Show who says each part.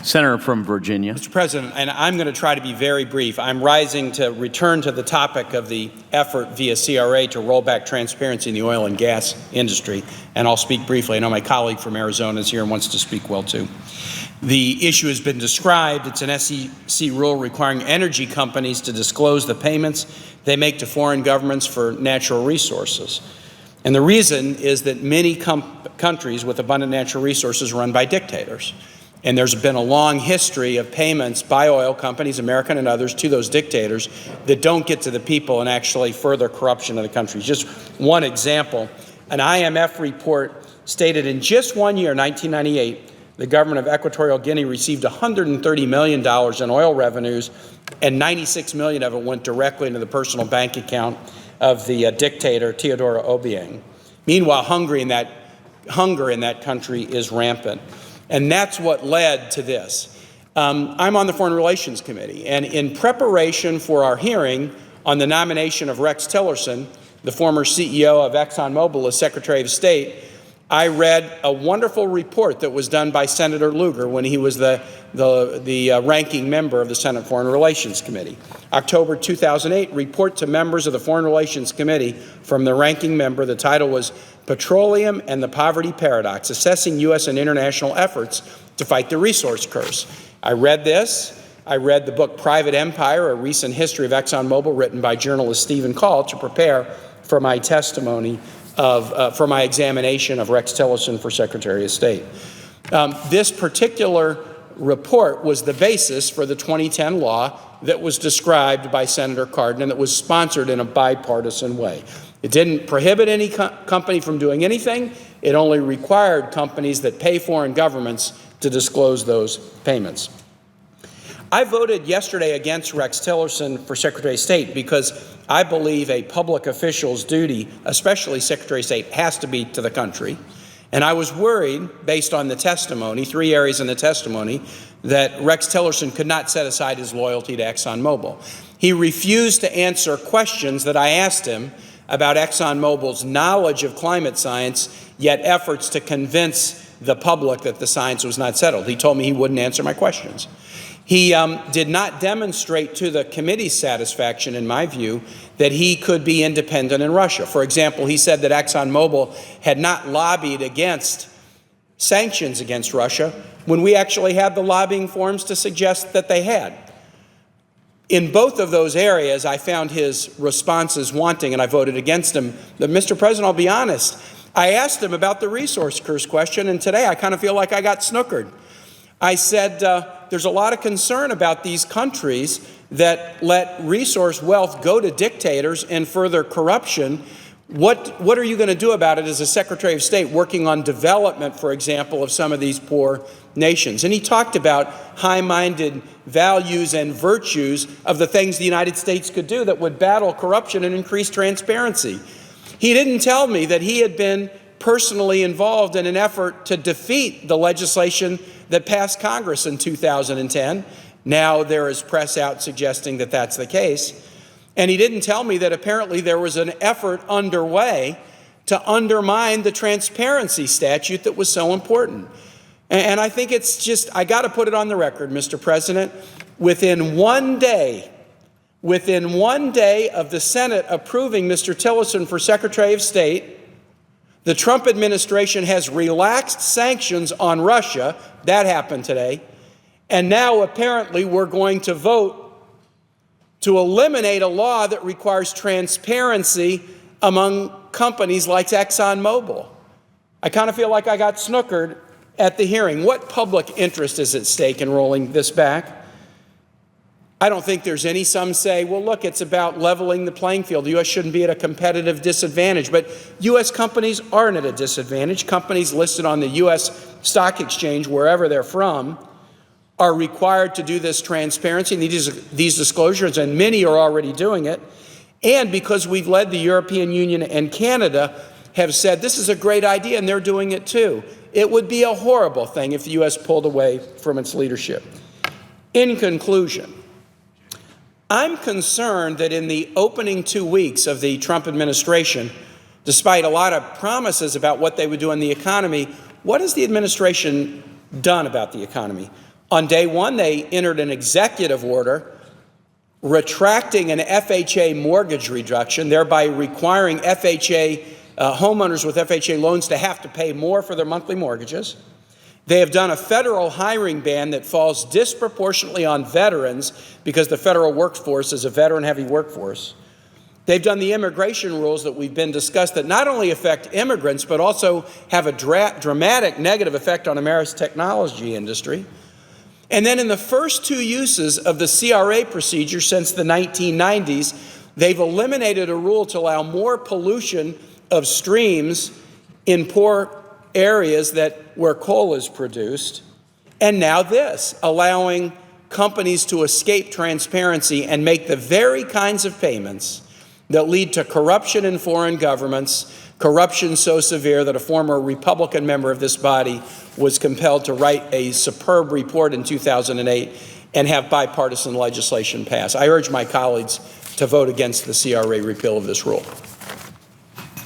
Speaker 1: Senator from Virginia.
Speaker 2: Mr. President, and I'm going to try to be very brief. I'm rising to return to the topic of the effort via CRA to roll back transparency in the oil and gas industry, and I'll speak briefly. I know my colleague from Arizona is here and wants to speak well, too. The issue has been described. It's an SEC rule requiring energy companies to disclose the payments they make to foreign governments for natural resources. And the reason is that many countries with abundant natural resources are run by dictators. And there's been a long history of payments by oil companies, American and others, to those dictators that don't get to the people and actually further corruption of the countries. Just one example, an IMF report stated in just 1 year, 1998, the government of Equatorial Guinea received $130 million in oil revenues, and 96 million of it went directly into the personal bank account of the dictator, Teodoro Obiang. Meanwhile, hunger in that country is rampant. And that's what led to this. I'm on the Foreign Relations Committee, and in preparation for our hearing on the nomination of Rex Tillerson, the former CEO of ExxonMobil, as Secretary of State, I read a wonderful report that was done by Senator Lugar when he was the ranking member of the Senate Foreign Relations Committee. October 2008, report to members of the Foreign Relations Committee from the ranking member. The title was Petroleum and the Poverty Paradox, Assessing U.S. and International Efforts to Fight the Resource Curse. I read this. I read the book Private Empire, A Recent History of ExxonMobil, written by journalist Stephen Call, to prepare for my testimony for my examination of Rex Tillerson for Secretary of State. This particular report was the basis for the 2010 law that was described by Senator Cardin and that was sponsored in a bipartisan way. It didn't prohibit any company from doing anything. It only required companies that pay foreign governments to disclose those payments. I voted yesterday against Rex Tillerson for Secretary of State because I believe a public official's duty, especially Secretary of State, has to be to the country. And I was worried, based on the testimony, 3 areas in the testimony, that Rex Tillerson could not set aside his loyalty to ExxonMobil. He refused to answer questions that I asked him about ExxonMobil's knowledge of climate science, yet efforts to convince the public that the science was not settled. He told me he wouldn't answer my questions. He did not demonstrate to the committee's satisfaction, in my view, that he could be independent in Russia. For example, he said that ExxonMobil had not lobbied against sanctions against Russia when we actually had the lobbying forms to suggest that they had. In both of those areas, I found his responses wanting, and I voted against him. But, Mr. President, I'll be honest. I asked him about the resource curse question, and today I kind of feel like I got snookered. I said, there's a lot of concern about these countries that let resource wealth go to dictators and further corruption. What are you going to do about it as a Secretary of State working on development, for example, of some of these poor nations? And he talked about high-minded values and virtues of the things the United States could do that would battle corruption and increase transparency. He didn't tell me that he had been personally involved in an effort to defeat the legislation that passed Congress in 2010. Now there is press out suggesting that that's the case. And he didn't tell me that apparently there was an effort underway to undermine the transparency statute that was so important. And I think it's just, I got to put it on the record, Mr. President, within one day of the Senate approving Mr. Tillerson for Secretary of State, the Trump administration has relaxed sanctions on Russia. That happened today. And now apparently we're going to vote to eliminate a law that requires transparency among companies like ExxonMobil. I kind of feel like I got snookered at the hearing. What public interest is at stake in rolling this back? I don't think there's any. Some say, well, look, it's about leveling the playing field. The U.S. shouldn't be at a competitive disadvantage. But U.S. companies aren't at a disadvantage. Companies listed on the U.S. stock exchange, wherever they're from, are required to do this transparency and these disclosures, and many are already doing it. And because we've led the European Union and Canada have said this is a great idea, and they're doing it too. It would be a horrible thing if the U.S. pulled away from its leadership. In conclusion, I'm concerned that in the opening 2 weeks of the Trump administration, despite a lot of promises about what they would do in the economy, what has the administration done about the economy? On day one, they entered an executive order retracting an FHA mortgage reduction, thereby requiring homeowners with FHA loans to have to pay more for their monthly mortgages. They have done a federal hiring ban that falls disproportionately on veterans because the federal workforce is a veteran-heavy workforce. They've done the immigration rules that we've been discussed that not only affect immigrants, but also have a dramatic negative effect on America's technology industry. And then in the first two uses of the CRA procedure since the 1990s, they've eliminated a rule to allow more pollution of streams in poor areas where coal is produced. And now this, allowing companies to escape transparency and make the very kinds of payments that lead to corruption in foreign governments, corruption so severe that a former Republican member of this body was compelled to write a superb report in 2008 and have bipartisan legislation passed. I urge my colleagues to vote against the CRA repeal of this rule.